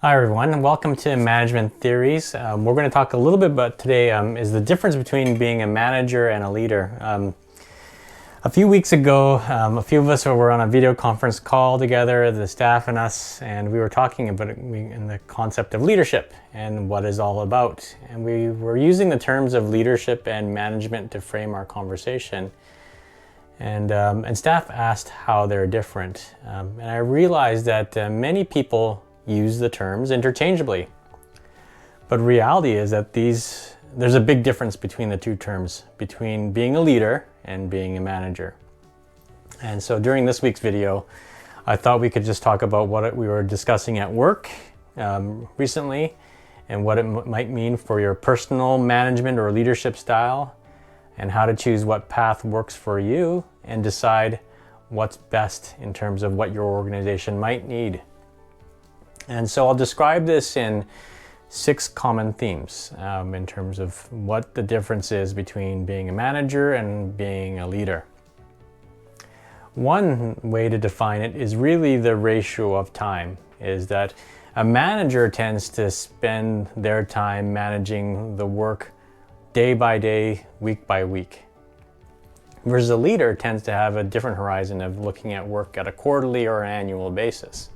Hi everyone, and welcome to Management Theories. We're going to talk a little bit about today is the difference between being a manager and a leader. A few weeks ago, a few of us were on a video conference call together, the staff and us, and we were talking about in the concept of leadership and what it's all about. And we were using the terms of leadership and management to frame our conversation. And staff asked how they're different. And I realized that many people use the terms interchangeably. But reality is that there's a big difference between the two terms, between being a leader and being a manager. And so during this week's video, I thought we could just talk about what we were discussing at work recently and what it might mean for your personal management or leadership style, and how to choose what path works for you and decide what's best in terms of what your organization might need. And so I'll describe this in 6 common themes in terms of what the difference is between being a manager and being a leader. One way to define it is really the ratio of time, is that a manager tends to spend their time managing the work day by day, week by week. Whereas a leader tends to have a different horizon of looking at work at a quarterly or annual basis.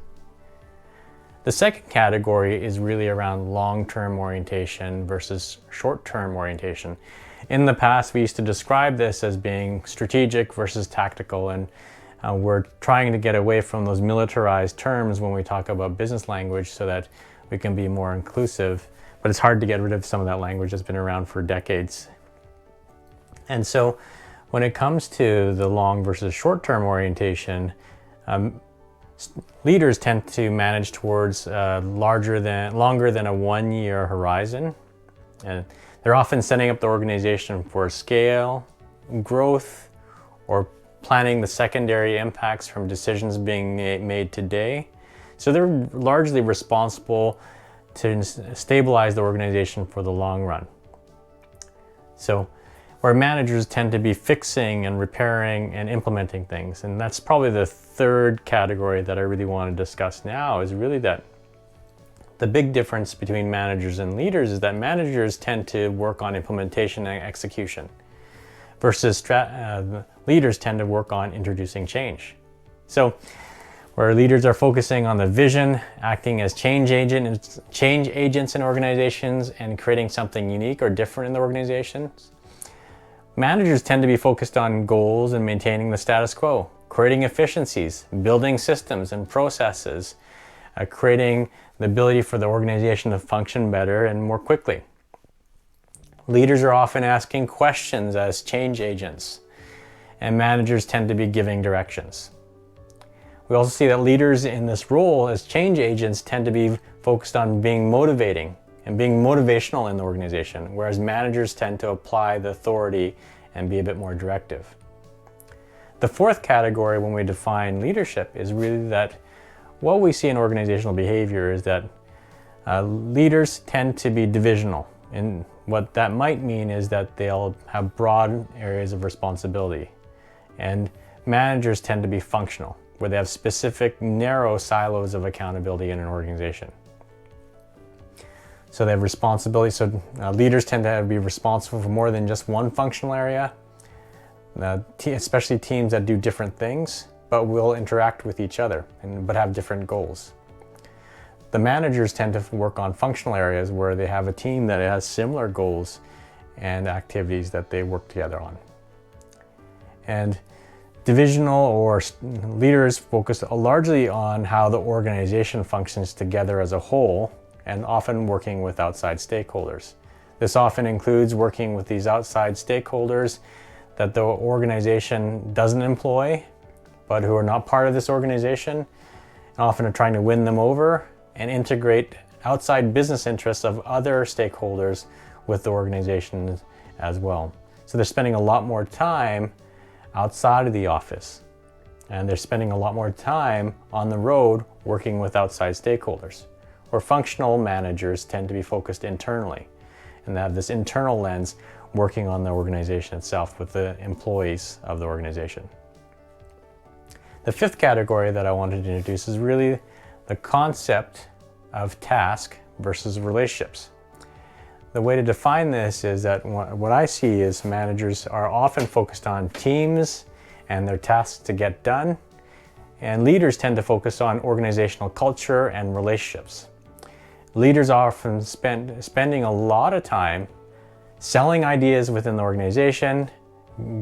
The second category is really around long-term orientation versus short-term orientation. In the past, we used to describe this as being strategic versus tactical, and we're trying to get away from those militarized terms when we talk about business language so that we can be more inclusive. But it's hard to get rid of some of that language that's been around for decades. And so when it comes to the long versus short-term orientation, leaders tend to manage towards longer than a 1-year horizon. And they're often setting up the organization for scale, growth, or planning the secondary impacts from decisions being made today. So they're largely responsible to stabilize the organization for the long run. So where managers tend to be fixing and repairing and implementing things. And that's probably the third category that I really want to discuss now, is really that the big difference between managers and leaders is that managers tend to work on implementation and execution, versus leaders tend to work on introducing change. So where leaders are focusing on the vision, acting as change agents in organizations and creating something unique or different in the organizations, managers tend to be focused on goals and maintaining the status quo, creating efficiencies, building systems and processes, creating the ability for the organization to function better and more quickly. Leaders are often asking questions as change agents, and managers tend to be giving directions. We also see that leaders in this role as change agents tend to be focused on being motivating and being motivational in the organization, whereas managers tend to apply the authority and be a bit more directive. The fourth category when we define leadership is really that what we see in organizational behavior is that leaders tend to be divisional. And what that might mean is that they'll have broad areas of responsibility. And managers tend to be functional, where they have specific narrow silos of accountability in an organization. So they have responsibility. So leaders tend to be responsible for more than just one functional area, especially teams that do different things, but will interact with each other but have different goals. The managers tend to work on functional areas where they have a team that has similar goals and activities that they work together on. And divisional or leaders focus largely on how the organization functions together as a whole, and often working with outside stakeholders. This often includes working with these outside stakeholders that the organization doesn't employ, but who are not part of this organization, and often are trying to win them over and integrate outside business interests of other stakeholders with the organization as well. So they're spending a lot more time outside of the office, and they're spending a lot more time on the road working with outside stakeholders. Where functional managers tend to be focused internally and have this internal lens working on the organization itself with the employees of the organization. The fifth category that I wanted to introduce is really the concept of task versus relationships. The way to define this is that what I see is managers are often focused on teams and their tasks to get done, and leaders tend to focus on organizational culture and relationships. Leaders are often spending a lot of time selling ideas within the organization,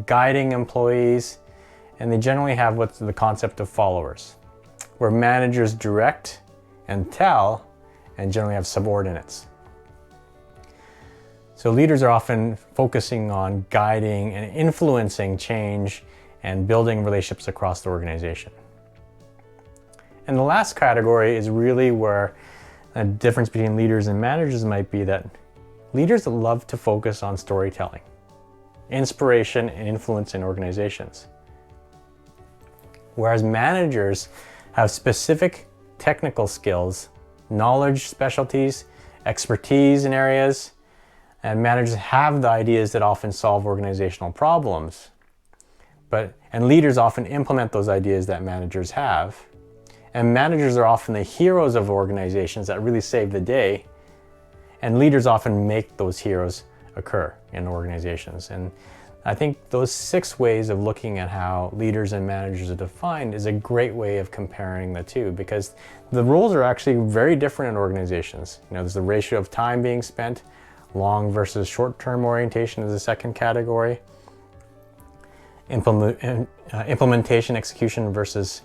guiding employees, and they generally have what's the concept of followers, where managers direct and tell and generally have subordinates. So leaders are often focusing on guiding and influencing change and building relationships across the organization. And the last category is really where a difference between leaders and managers might be that leaders love to focus on storytelling, inspiration, and influence in organizations. Whereas managers have specific technical skills, knowledge, specialties, expertise in areas, and managers have the ideas that often solve organizational problems. And leaders often implement those ideas that managers have. And managers are often the heroes of organizations that really save the day. And leaders often make those heroes occur in organizations. And I think those 6 ways of looking at how leaders and managers are defined is a great way of comparing the two, because the roles are actually very different in organizations. There's the ratio of time being spent, long versus short-term orientation is the second category. Implementation, execution versus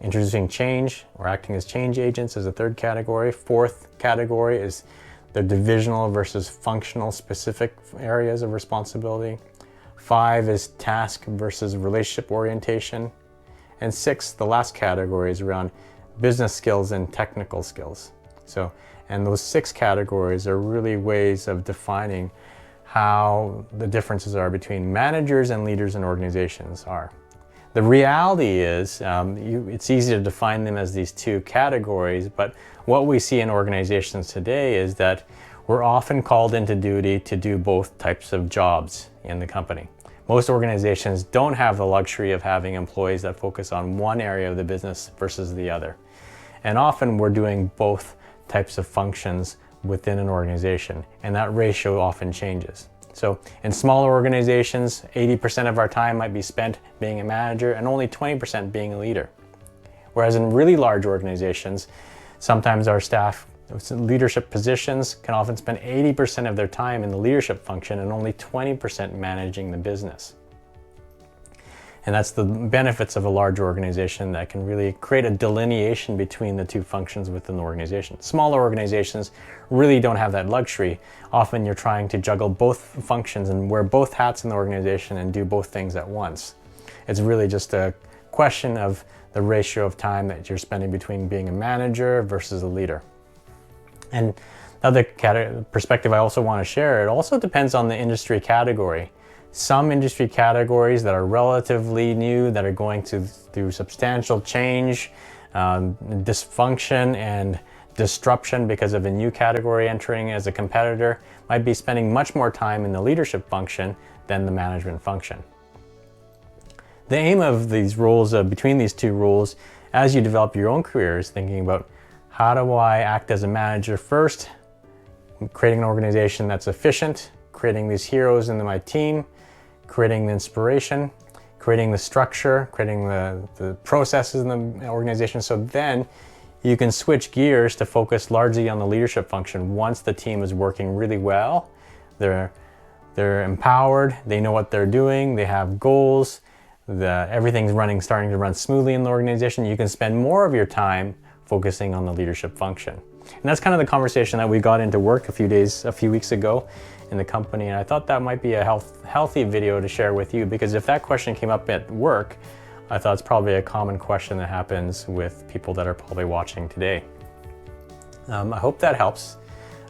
introducing change or acting as change agents is the third category. Fourth category is the divisional versus functional specific areas of responsibility. 5 is task versus relationship orientation. And 6, the last category, is around business skills and technical skills. And those 6 categories are really ways of defining how the differences are between managers and leaders in organizations are. The reality is it's easy to define them as these 2 categories, but what we see in organizations today is that we're often called into duty to do both types of jobs in the company. Most organizations don't have the luxury of having employees that focus on one area of the business versus the other. And often we're doing both types of functions within an organization, and that ratio often changes. So in smaller organizations, 80% of our time might be spent being a manager and only 20% being a leader. Whereas in really large organizations, sometimes our staff, leadership positions, can often spend 80% of their time in the leadership function and only 20% managing the business. And that's the benefits of a large organization that can really create a delineation between the 2 functions within the organization. Smaller organizations really don't have that luxury. Often you're trying to juggle both functions and wear both hats in the organization and do both things at once. It's really just a question of the ratio of time that you're spending between being a manager versus a leader. And the other perspective I also want to share, it also depends on the industry category. Some industry categories that are relatively new, that are going through substantial change, dysfunction and disruption because of a new category entering as a competitor, might be spending much more time in the leadership function than the management function. The aim of these roles, between these 2 roles, as you develop your own career, is thinking about, how do I act as a manager first, creating an organization that's efficient, creating these heroes in my team, creating the inspiration, creating the structure, creating the processes in the organization, so then you can switch gears to focus largely on the leadership function once the team is working really well. They're empowered, they know what they're doing, they have goals, everything's starting to run smoothly in the organization. You can spend more of your time focusing on the leadership function. And that's kind of the conversation that we got into work a few weeks ago in the company, and I thought that might be a healthy video to share with you, because if that question came up at work, I thought it's probably a common question that happens with people that are probably watching today. I hope that helps.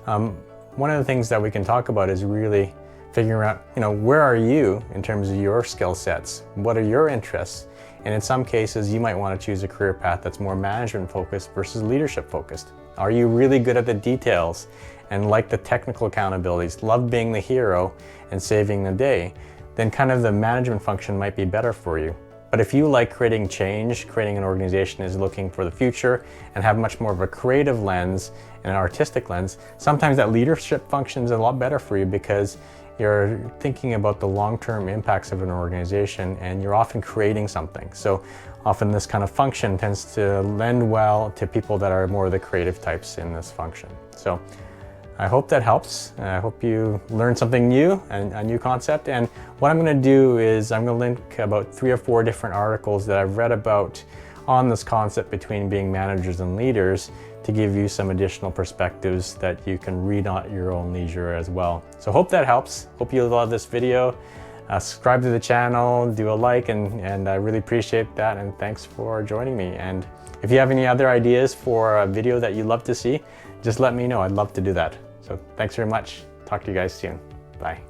One of the things that we can talk about is really figuring out, where are you in terms of your skill sets? What are your interests? And in some cases, you might want to choose a career path that's more management focused versus leadership focused. Are you really good at the details and like the technical accountabilities, love being the hero and saving the day? Then kind of the management function might be better for you. But if you like creating change, creating an organization is looking for the future and have much more of a creative lens and an artistic lens, sometimes that leadership function is a lot better for you because you're thinking about the long-term impacts of an organization and you're often creating something. So often this kind of function tends to lend well to people that are more of the creative types in this function. So I hope that helps. I hope you learned something new and a new concept. And what I'm going to do is I'm going to link about 3 or 4 different articles that I've read about on this concept between being managers and leaders to give you some additional perspectives that you can read at your own leisure as well. So hope that helps. Hope you love this video. Subscribe to the channel, do a like, and I really appreciate that. And thanks for joining me. And if you have any other ideas for a video that you'd love to see, just let me know. I'd love to do that. So thanks very much. Talk to you guys soon. Bye.